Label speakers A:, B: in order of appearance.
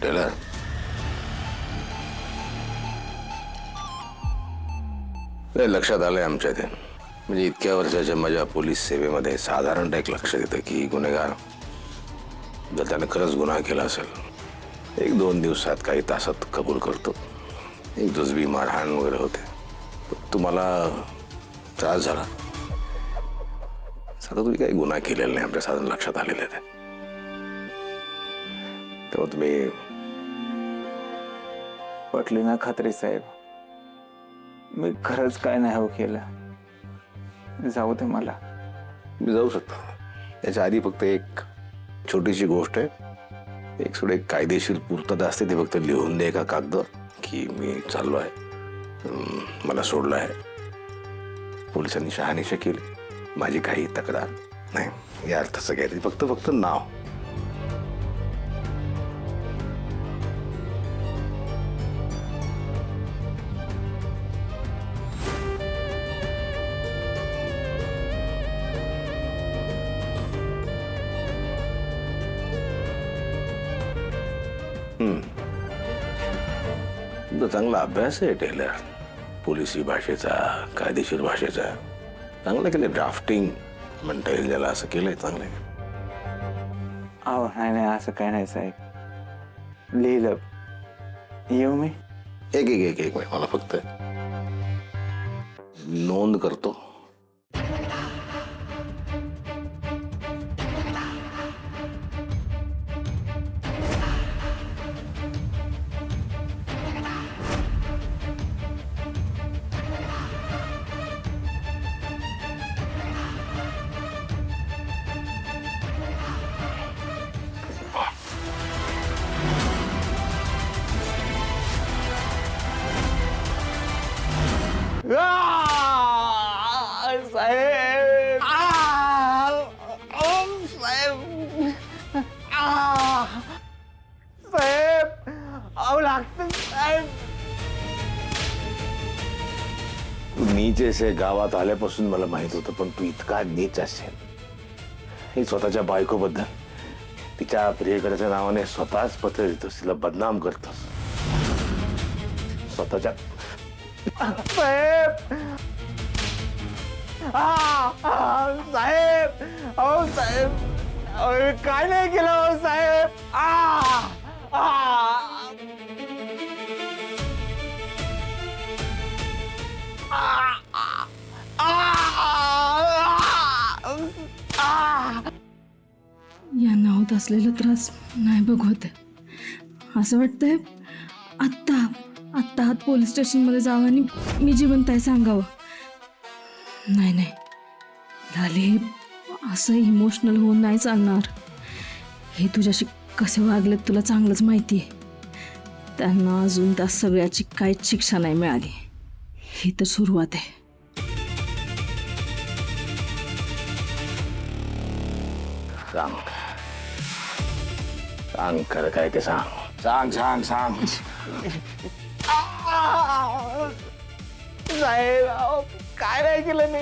A: Teller, लक्षात आलंय आमच्या ते, म्हणजे इतक्या वर्षाच्या माझ्या पोलीस सेवेमध्ये साधारण एक लक्ष देतं की गुन्हेगार जर त्याने खरंच गुन्हा केला असेल 1-2 दिवसात काही तासात कबूल करतो. एक जुजबी मारहाण वगैरे होते. तुम्हाला त्रास झाला, आता तुम्ही काही गुन्हा केलेला नाही आमच्या साधारण लक्षात आलेलं आहे. तेव्हा तुम्ही
B: पटली ना खात्री साहेब, मी खरंच काय नाही हो केलं. जाऊ दे मला.
A: मी जाऊ शकतो. याच्या आधी फक्त एक छोटीशी गोष्ट आहे, एक कायदेशीर पूर्तता असते, ते फक्त लिहून दे एका कागदावर की मी चाललो आहे, मला सोडलं आहे. पोलिसांनी शहानिशा केली, माझी काही तक्रार नाही या अर्थाचं काय, ते फक्त नाव. चांगला अभ्यास आहे टेलर, पोलिसी भाषेचा, कायदेशीर भाषेचा. चांगलं केलं, ड्राफ्टिंग म्हणता येईल ज्याला, असं केलंय चांगलं.
B: अहो नाही असं काय नाही साहेब, लिहिलं. येऊ मी?
A: एक मिनिट, मला फक्त नोंद करतो.
B: साहेब, साहेब, अहो लागतं साहेब.
A: तू नीच असे गावात आल्यापासून मला माहित होतं, पण तू इतका नीच असेल हे स्वतःच्या बायकोबद्दल, तिच्या प्रियकराच्या नावाने स्वतःच पत्र लिहितोस, तिला बदनाम करतोस स्वतःच्या.
B: साहेब, साहेब, अहो साहेब, अहो काय नाही केलं हो साहेब.
C: यांना होत असलेला त्रास नाही बघवत. असं वाटतंय आत्ता आत पोलीस स्टेशनमध्ये जावं आणि मी जिवंत आहे सांगावं. नाही झाले, असं इमोशनल होऊन नाही चालणार. हे तुझ्याशी कसे वागलेत तुला चांगलंच माहिती आहे. त्यांना अजून त्या सगळ्याची काहीच शिक्षा नाही मिळाली. ही तर सुरुवात आहे.
A: सांग खरं काय ते सांग. सांग
B: साहेब, अहो काय नाही केलं मी.